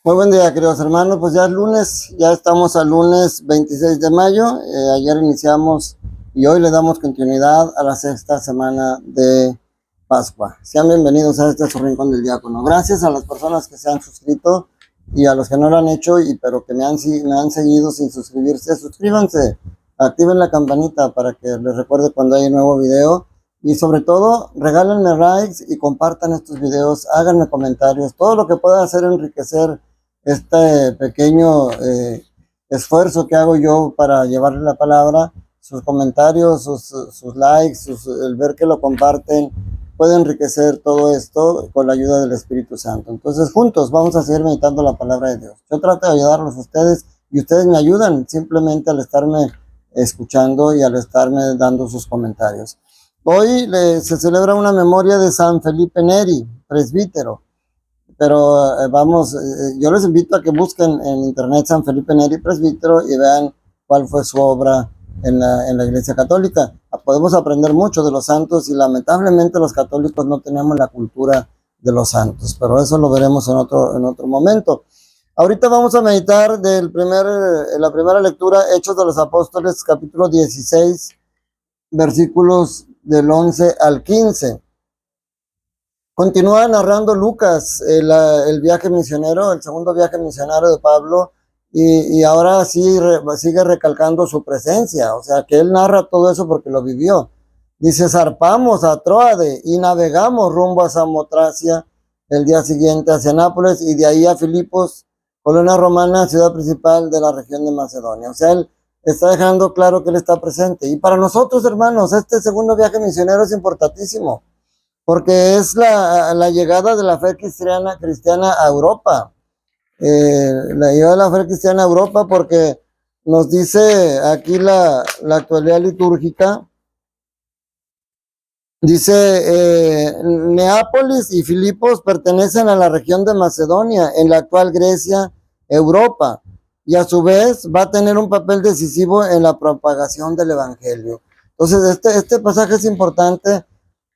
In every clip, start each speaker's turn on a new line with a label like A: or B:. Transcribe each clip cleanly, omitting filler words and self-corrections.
A: Muy buen día, queridos hermanos. Pues ya es lunes, ya estamos al lunes 26 de mayo. Ayer iniciamos y hoy le damos continuidad a la sexta semana de Pascua. Sean bienvenidos a este su rincón del diácono. Gracias a las personas que se han suscrito y a los que no lo han hecho, pero que me han seguido sin suscribirse. Suscríbanse, activen la campanita para que les recuerde cuando hay un nuevo video. Y sobre todo, regálenme likes y compartan estos videos, háganme comentarios, todo lo que pueda hacer enriquecer este pequeño esfuerzo que hago yo para llevarle la palabra. Sus comentarios, sus likes, el ver que lo comparten, puede enriquecer todo esto con la ayuda del Espíritu Santo. Entonces, juntos vamos a seguir meditando la palabra de Dios. Yo trato de ayudarlos a ustedes y ustedes me ayudan simplemente al estarme escuchando y al estarme dando sus comentarios. Hoy se celebra una memoria de San Felipe Neri, presbítero. Pero yo les invito a que busquen en internet San Felipe Neri presbítero y vean cuál fue su obra en la Iglesia Católica. Podemos aprender mucho de los santos y lamentablemente los católicos no tenemos la cultura de los santos, pero eso lo veremos en otro momento. Ahorita vamos a meditar la primera lectura, Hechos de los Apóstoles, capítulo 16, versículos del 11 al 15. Continúa narrando Lucas el viaje misionero, el segundo viaje misionero de Pablo, y ahora sí sigue recalcando su presencia, o sea que él narra todo eso porque lo vivió. Dice: zarpamos a Troade y navegamos rumbo a Samotracia el día siguiente hacia Nápoles y de ahí a Filipos, colonia romana, ciudad principal de la región de Macedonia. O sea, él está dejando claro que él está presente. Y para nosotros, hermanos, este segundo viaje misionero es importantísimo, porque es la llegada de la fe cristiana a Europa. La llegada de la fe cristiana a Europa, porque nos dice aquí la actualidad litúrgica, dice, Neápolis y Filipos pertenecen a la región de Macedonia, en la actual Grecia, Europa, y a su vez va a tener un papel decisivo en la propagación del Evangelio. Entonces, este pasaje es importante.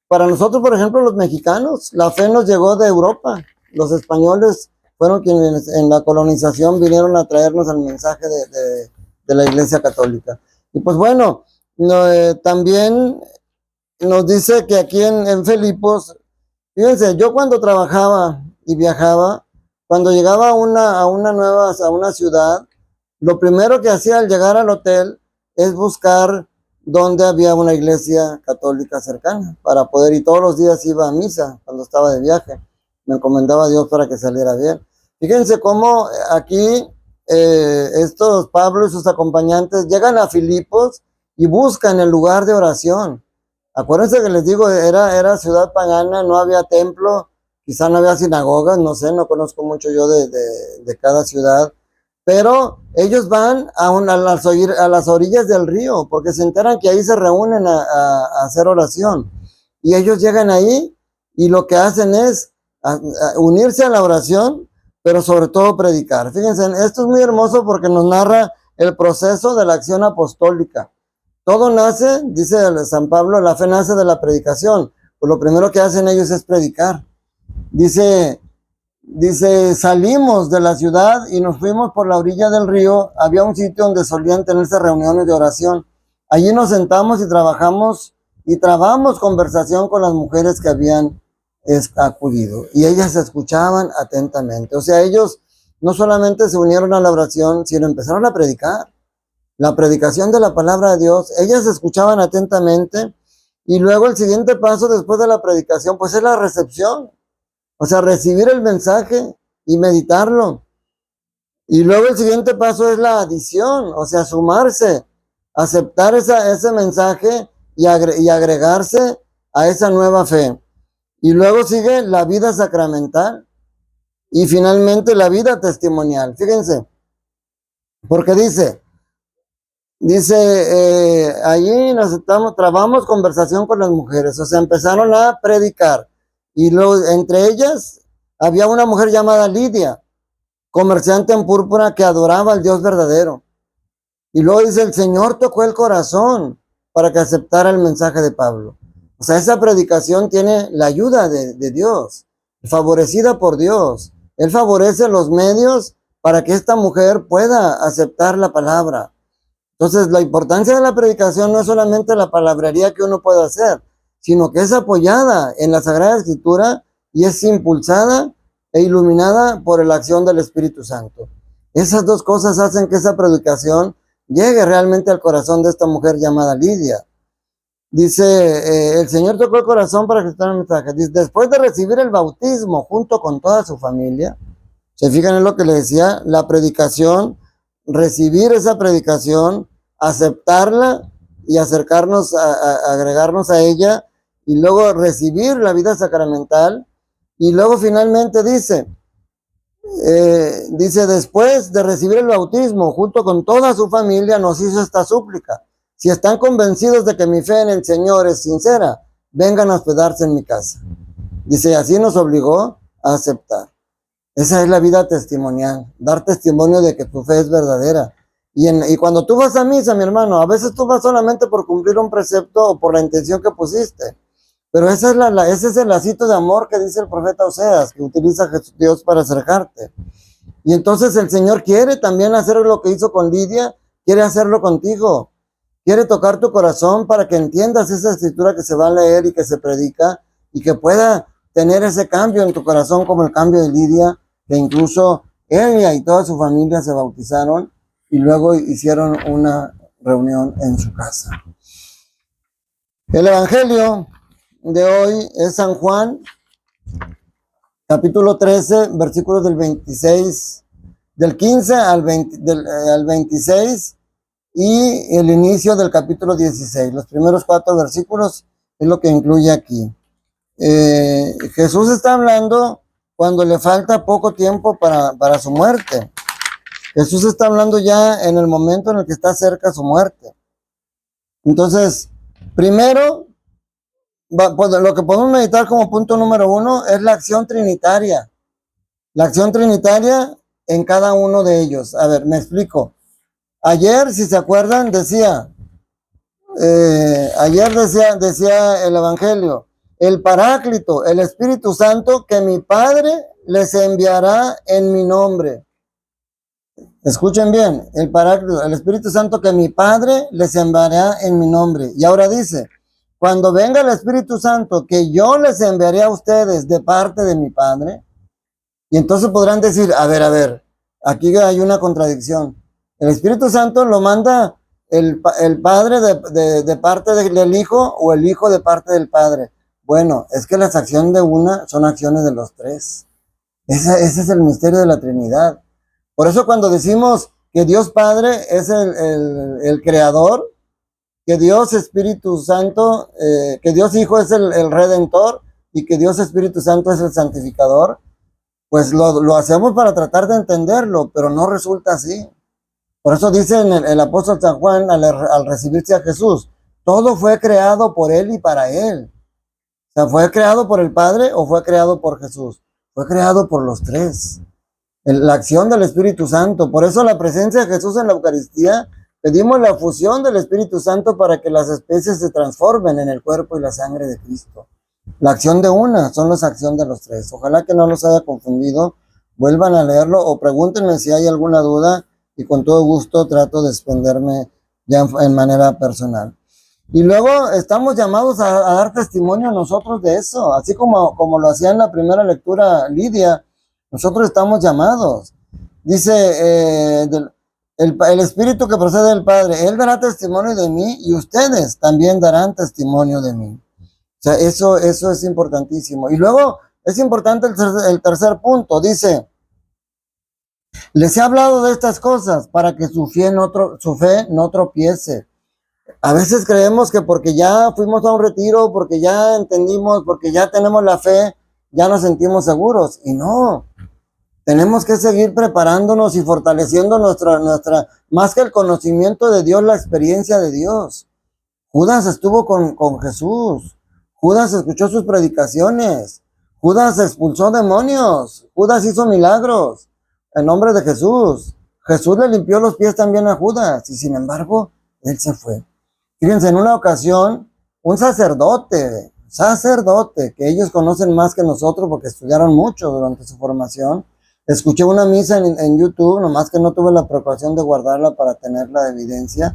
A: Para nosotros, por ejemplo, los mexicanos, la fe nos llegó de Europa. Los españoles fueron quienes en la colonización vinieron a traernos el mensaje de la Iglesia Católica. Y pues bueno, también nos dice que aquí en Filipos, fíjense, yo cuando trabajaba y viajaba, cuando llegaba a una ciudad, lo primero que hacía al llegar al hotel es buscar donde había una iglesia católica cercana para poder ir. Todos los días iba a misa cuando estaba de viaje, me encomendaba a Dios para que saliera bien. Fíjense cómo aquí estos Pablo y sus acompañantes llegan a Filipos y buscan el lugar de oración. Acuérdense que les digo, era ciudad pagana, no había templo, quizá no había sinagogas, no sé, no conozco mucho yo de cada ciudad, pero ellos van a las orillas del río, porque se enteran que ahí se reúnen a hacer oración. Y ellos llegan ahí y lo que hacen es unirse a la oración, pero sobre todo predicar. Fíjense, esto es muy hermoso porque nos narra el proceso de la acción apostólica. Todo nace, dice San Pablo, la fe nace de la predicación. Pues lo primero que hacen ellos es predicar. Dice, salimos de la ciudad y nos fuimos por la orilla del río. Había un sitio donde solían tenerse reuniones de oración. Allí nos sentamos y trabamos conversación con las mujeres que habían acudido. Y ellas escuchaban atentamente. O sea, ellos no solamente se unieron a la oración, sino empezaron a predicar. La predicación de la palabra de Dios, ellas escuchaban atentamente, y luego el siguiente paso después de la predicación, pues es la recepción. O sea, recibir el mensaje y meditarlo. Y luego el siguiente paso es la adición, o sea, sumarse, aceptar ese mensaje y agregarse a esa nueva fe. Y luego sigue la vida sacramental y finalmente la vida testimonial. Fíjense, porque dice, allí trabamos conversación con las mujeres, o sea, empezaron a predicar. Y luego, entre ellas, había una mujer llamada Lidia, comerciante en púrpura, que adoraba al Dios verdadero. Y luego dice, el Señor tocó el corazón para que aceptara el mensaje de Pablo. O sea, esa predicación tiene la ayuda de Dios, favorecida por Dios. Él favorece los medios para que esta mujer pueda aceptar la palabra. Entonces, la importancia de la predicación no es solamente la palabrería que uno puede hacer, sino que es apoyada en la Sagrada Escritura y es impulsada e iluminada por la acción del Espíritu Santo. Esas dos cosas hacen que esa predicación llegue realmente al corazón de esta mujer llamada Lidia. Dice, el Señor tocó el corazón para que esté en el mensaje. Dice, después de recibir el bautismo junto con toda su familia, se fijan en lo que le decía, la predicación, recibir esa predicación, aceptarla y acercarnos, agregarnos a ella, y luego recibir la vida sacramental, y luego finalmente dice, después de recibir el bautismo junto con toda su familia, nos hizo esta súplica: si están convencidos de que mi fe en el Señor es sincera, vengan a hospedarse en mi casa. Dice, así nos obligó a aceptar. Esa es la vida testimonial, dar testimonio de que tu fe es verdadera. Y cuando tú vas a misa, mi hermano, a veces tú vas solamente por cumplir un precepto o por la intención que pusiste. Pero ese es el lacito de amor que dice el profeta Oseas, que utiliza Dios para acercarte. Y entonces el Señor quiere también hacer lo que hizo con Lidia, quiere hacerlo contigo. Quiere tocar tu corazón para que entiendas esa escritura que se va a leer y que se predica, y que pueda tener ese cambio en tu corazón como el cambio de Lidia, que incluso ella y toda su familia se bautizaron y luego hicieron una reunión en su casa. El Evangelio de hoy es San Juan, capítulo 13, versículos del 26, del 15 al 26, y el inicio del capítulo 16. Los primeros 4 versículos es lo que incluye aquí. Jesús está hablando cuando le falta poco tiempo para su muerte. Jesús está hablando ya en el momento en el que está cerca su muerte. Entonces, primero, pues, lo que podemos meditar como punto número 1 es la acción trinitaria. La acción trinitaria en cada uno de ellos. A ver, me explico. Ayer, si se acuerdan, decía el Evangelio, el Paráclito, el Espíritu Santo, que mi Padre les enviará en mi nombre. Escuchen bien, el Paráclito, el Espíritu Santo, que mi Padre les enviará en mi nombre. Y ahora dice, cuando venga el Espíritu Santo, que yo les enviaré a ustedes de parte de mi Padre. Y entonces podrán decir, a ver, aquí hay una contradicción. El Espíritu Santo lo manda el Padre de parte del Hijo, o el Hijo de parte del Padre. Bueno, es que las acciones de una son acciones de los tres. Ese es el misterio de la Trinidad. Por eso cuando decimos que Dios Padre es el Creador, que Dios Espíritu Santo, que Dios Hijo es el Redentor, y que Dios Espíritu Santo es el Santificador, pues lo hacemos para tratar de entenderlo, pero no resulta así. Por eso dice el apóstol San Juan al recibirse a Jesús, todo fue creado por Él y para Él. O sea, ¿fue creado por el Padre o fue creado por Jesús? Fue creado por los tres. La acción del Espíritu Santo. Por eso la presencia de Jesús en la Eucaristía, pedimos la fusión del Espíritu Santo para que las especies se transformen en el cuerpo y la sangre de Cristo. La acción de una son las acciones de los tres. Ojalá que no los haya confundido. Vuelvan a leerlo o pregúntenme si hay alguna duda, y con todo gusto trato de extenderme ya en manera personal. Y luego estamos llamados a dar testimonio nosotros de eso, así como lo hacía en la primera lectura Lidia. Nosotros estamos llamados. Dice el Espíritu que procede del Padre, Él dará testimonio de mí y ustedes también darán testimonio de mí. O sea, eso es importantísimo. Y luego es importante el tercer punto. Dice, les he hablado de estas cosas para que su fe no tropiece. A veces creemos que porque ya fuimos a un retiro, porque ya entendimos, porque ya tenemos la fe, ya nos sentimos seguros. Y no, tenemos que seguir preparándonos y fortaleciendo nuestra, más que el conocimiento de Dios, la experiencia de Dios. Judas estuvo con Jesús. Judas escuchó sus predicaciones. Judas expulsó demonios. Judas hizo milagros en nombre de Jesús. Jesús le limpió los pies también a Judas, y sin embargo, él se fue. Fíjense, en una ocasión, un sacerdote, que ellos conocen más que nosotros porque estudiaron mucho durante su formación, Escuché una misa en YouTube, nomás que no tuve la precaución de guardarla para tener la evidencia,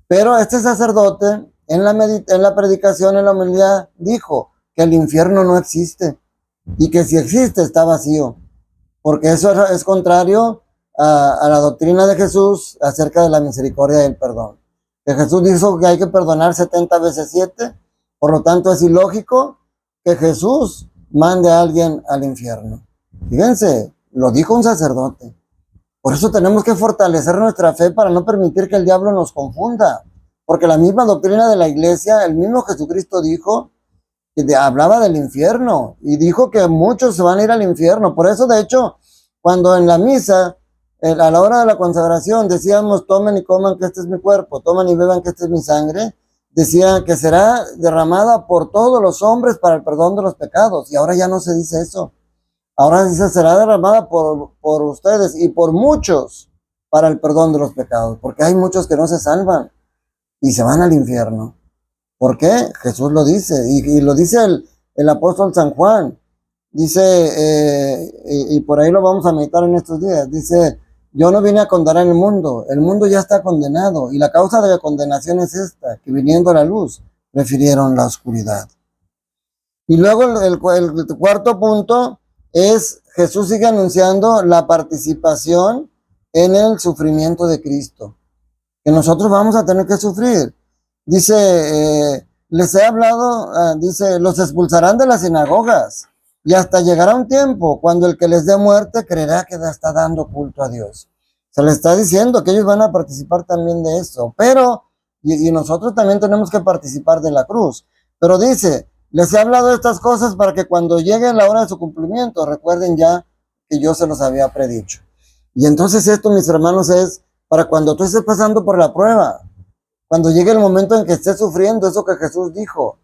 A: pero este sacerdote en la predicación, en la homilía, dijo que el infierno no existe y que si existe está vacío, porque eso es contrario a la doctrina de Jesús acerca de la misericordia y el perdón. Que Jesús dijo que hay que perdonar 70 veces 7, por lo tanto es ilógico que Jesús mande a alguien al infierno. Fíjense, lo dijo un sacerdote. Por eso tenemos que fortalecer nuestra fe para no permitir que el diablo nos confunda. Porque la misma doctrina de la iglesia, el mismo Jesucristo dijo, hablaba del infierno y dijo que muchos se van a ir al infierno. Por eso, de hecho, cuando en la misa, a la hora de la consagración, decíamos, tomen y coman que este es mi cuerpo, tomen y beban que este es mi sangre, decía que será derramada por todos los hombres para el perdón de los pecados. Y ahora ya no se dice eso. Ahora dice, será derramada por ustedes y por muchos para el perdón de los pecados. Porque hay muchos que no se salvan y se van al infierno. ¿Por qué? Jesús lo dice, y lo dice el apóstol San Juan. Dice, y por ahí lo vamos a meditar en estos días, dice, yo no vine a condenar el mundo ya está condenado, y la causa de la condenación es esta, que viniendo a la luz, prefirieron la oscuridad. Y luego el cuarto punto es, Jesús sigue anunciando la participación en el sufrimiento de Cristo, que nosotros vamos a tener que sufrir. Dice, les he hablado, dice, los expulsarán de las sinagogas y hasta llegará un tiempo cuando el que les dé muerte creerá que está dando culto a Dios. Se les está diciendo que ellos van a participar también de eso, pero, y nosotros también tenemos que participar de la cruz. Pero dice, les he hablado de estas cosas para que cuando llegue la hora de su cumplimiento recuerden ya que yo se los había predicho. Y entonces esto, mis hermanos, es para cuando tú estés pasando por la prueba, cuando llegue el momento en que estés sufriendo eso que Jesús dijo,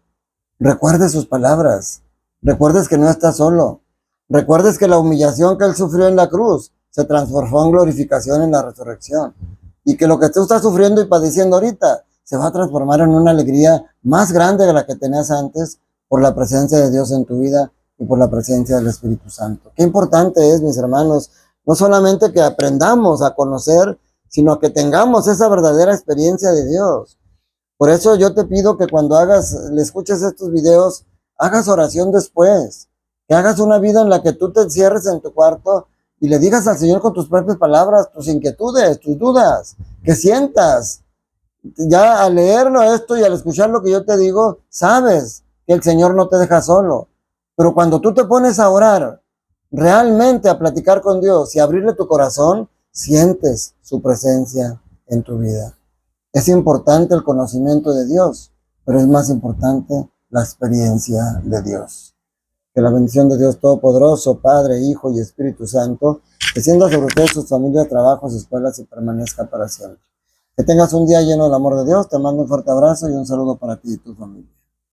A: recuerdes sus palabras, recuerdes que no estás solo, recuerdes que la humillación que Él sufrió en la cruz se transformó en glorificación en la resurrección, y que lo que tú estás sufriendo y padeciendo ahorita se va a transformar en una alegría más grande de la que tenías antes por la presencia de Dios en tu vida y por la presencia del Espíritu Santo. Qué importante es, mis hermanos, no solamente que aprendamos a conocer, sino que tengamos esa verdadera experiencia de Dios. Por eso yo te pido que cuando le escuches estos videos, hagas oración después, que hagas una vida en la que tú te encierres en tu cuarto y le digas al Señor con tus propias palabras, tus inquietudes, tus dudas, que sientas. Ya al leerlo esto y al escuchar lo que yo te digo, sabes que el Señor no te deja solo. Pero cuando tú te pones a orar, realmente a platicar con Dios y abrirle tu corazón, sientes su presencia en tu vida. Es importante el conocimiento de Dios, pero es más importante la experiencia de Dios. Que la bendición de Dios Todopoderoso, Padre, Hijo y Espíritu Santo, descienda sobre ustedes, sus familias, trabajos, escuelas y permanezca para siempre. Que tengas un día lleno del amor de Dios. Te mando un fuerte abrazo y un saludo para ti y tu familia.